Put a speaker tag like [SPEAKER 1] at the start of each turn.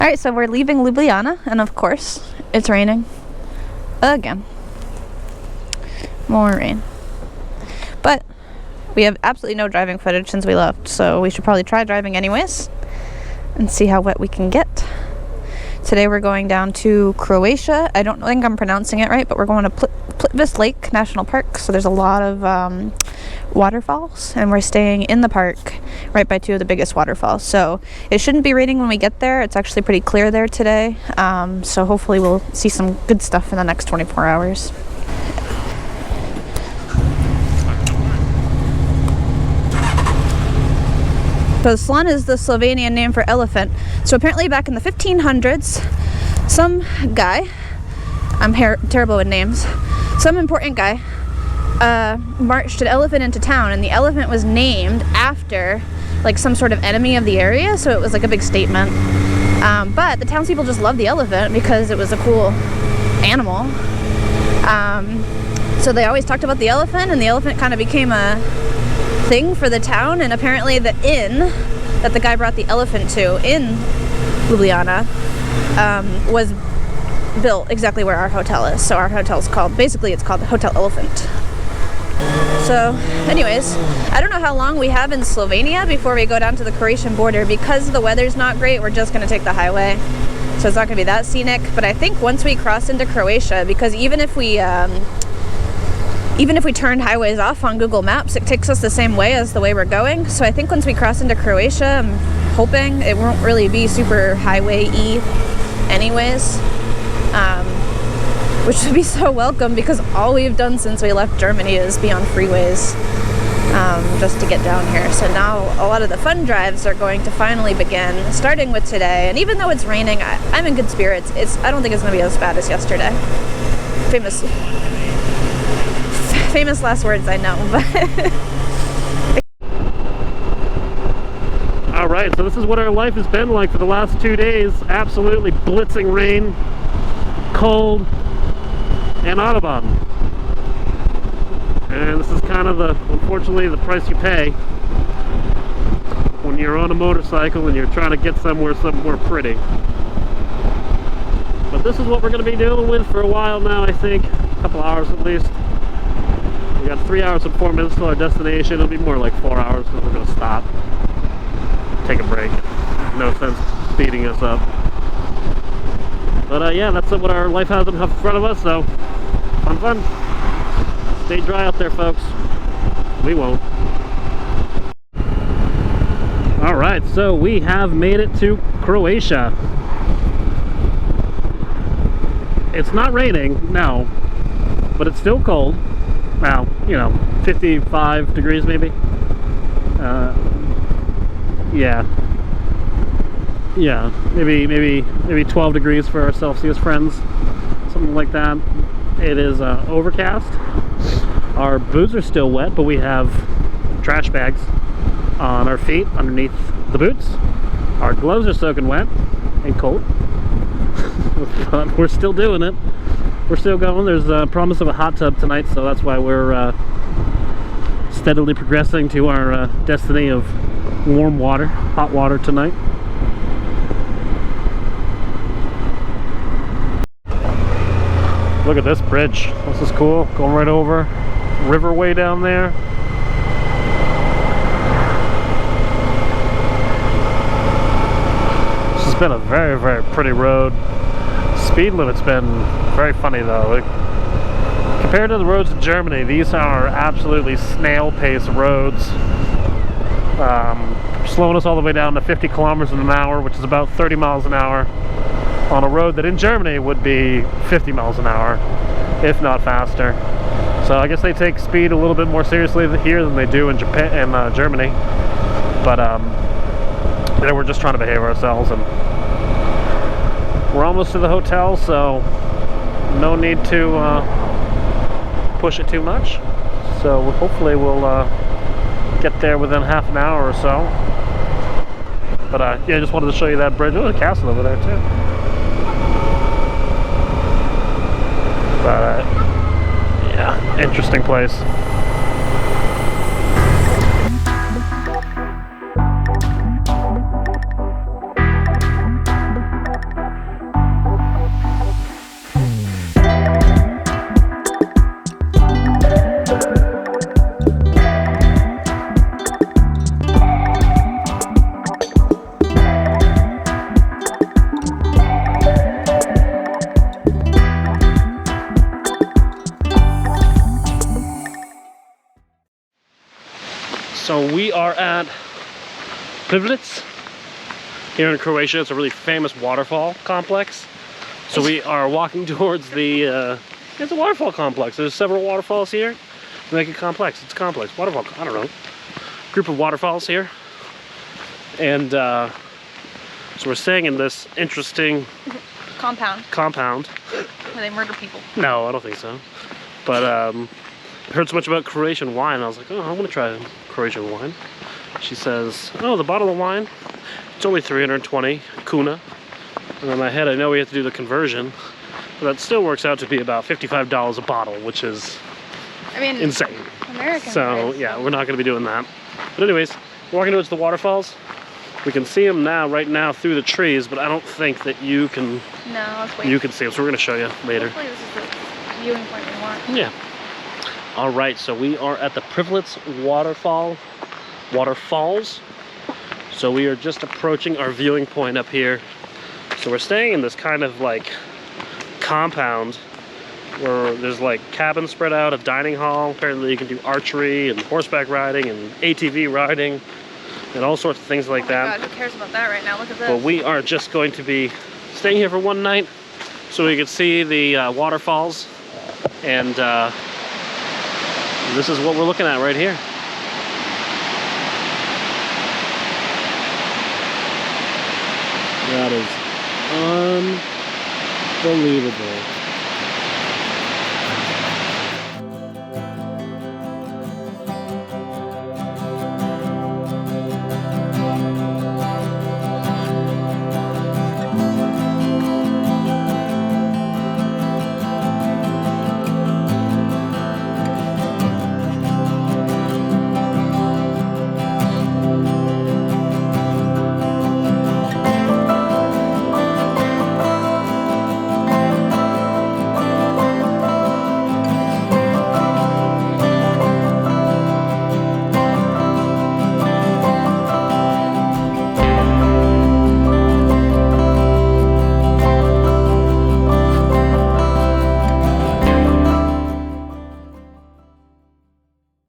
[SPEAKER 1] Alright, so we're leaving Ljubljana, and of course, it's raining. Again. More rain. But we have absolutely no driving footage since we left, so we should probably try driving anyways and see how wet we can get. Today we're going down to Croatia. I don't think I'm pronouncing it right, but we're going to Plitvice Lake National Park, so there's a lot of waterfalls, and we're staying in the park right by two of the biggest waterfalls. So it shouldn't be raining when we get there. It's actually pretty clear there today, so hopefully we'll see some good stuff in the next 24 hours. So slan is the Slovenian name for elephant. So apparently back in the 1500s, some guy, I'm terrible with names, some important guy marched an elephant into town, and the elephant was named after like some sort of enemy of the area, so it was like a big statement. But the townspeople just loved the elephant because it was a cool animal. So they always talked about the elephant, and the elephant kind of became a thing for the town. And apparently the inn that the guy brought the elephant to in Ljubljana was built exactly where our hotel is. So our hotel's called, basically it's called the Hotel Elephant. So anyways, I don't know how long we have in Slovenia before we go down to the Croatian border. Because the weather's not great, we're just going to take the highway, so it's not going to be that scenic. But I think once we cross into Croatia, because even if we turn highways off on Google Maps, it takes us the same way as the way we're going. So I think once we cross into Croatia, I'm hoping it won't really be super highway-y anyways. Which would be so welcome, because all we've done since we left Germany is be on freeways just to get down here. So now a lot of the fun drives are going to finally begin, starting with today. And even though it's raining, I'm in good spirits. I don't think it's going to be as bad as yesterday. Famous last words, I know, but...
[SPEAKER 2] Alright, so this is what our life has been like for the last 2 days. Absolutely blitzing rain, cold, and Autobahn. And this is kind of unfortunately, the price you pay when you're on a motorcycle and you're trying to get somewhere pretty. But this is what we're going to be dealing with for a while now, I think. A couple hours at least. We got 3 hours and 4 minutes to our destination. It'll be more like 4 hours because we're going to stop, take a break. No sense speeding us up. But yeah, that's what our life has in front of us, so fun. Stay dry out there, folks. We won't. Alright, so we have made it to Croatia. It's not raining, no, but it's still cold. Now, 55 degrees maybe. Yeah, maybe 12 degrees for our Celsius friends, something like that. It is overcast. Our boots are still wet, but we have trash bags on our feet underneath the boots. Our gloves are soaking wet and cold, but we're still doing it. We're still going. There's a promise of a hot tub tonight, so that's why we're steadily progressing to our destiny of warm water, hot water tonight. Look at this bridge. This is cool. Going right over riverway down there. This has been a very, very pretty road. Speed limit's been very funny though. Compared to the roads in Germany, these are absolutely snail-pace roads. Slowing us all the way down to 50 kilometers an hour, which is about 30 miles an hour, on a road that in Germany would be 50 miles an hour, if not faster. So I guess they take speed a little bit more seriously here than they do in Japan and Germany. But we're just trying to behave ourselves, and we're almost to the hotel, so no need to push it too much. So hopefully we'll get there within half an hour or so. But yeah, I just wanted to show you that bridge. Oh, there's a castle over there too. But yeah, interesting place. So we are at Privlitz here in Croatia. It's a really famous waterfall complex. So we are walking towards the, it's a waterfall complex. There's several waterfalls here. They make it complex. It's complex. Waterfall, I don't know. Group of waterfalls here. And so we're staying in this interesting compound.
[SPEAKER 1] Where they murder people.
[SPEAKER 2] No, I don't think so. But I heard so much about Croatian wine. I was like, oh, I want to try Croatian wine. She says, oh, the bottle of wine, it's only 320 kuna. And in my head, I know we have to do the conversion, but that still works out to be about $55 a bottle, which is insane.
[SPEAKER 1] American
[SPEAKER 2] so
[SPEAKER 1] price.
[SPEAKER 2] yeah, we're not going to be doing that. But anyways, we're walking towards the waterfalls. We can see them right now through the trees, but I don't think that you can.
[SPEAKER 1] No, let's wait.
[SPEAKER 2] You can see them, so we're going to show you later.
[SPEAKER 1] Hopefully this is the viewing point we want.
[SPEAKER 2] Yeah. All right, so we are at the Privlitz waterfalls. So we are just approaching our viewing point up here. So we're staying in this kind of like compound where there's like cabins spread out, a dining hall. Apparently you can do archery and horseback riding and ATV riding and all sorts of things like that.
[SPEAKER 1] God, who cares about that right now? Look at this.
[SPEAKER 2] But we are just going to be staying here for one night so we can see the waterfalls. And this is what we're looking at right here. That is unbelievable.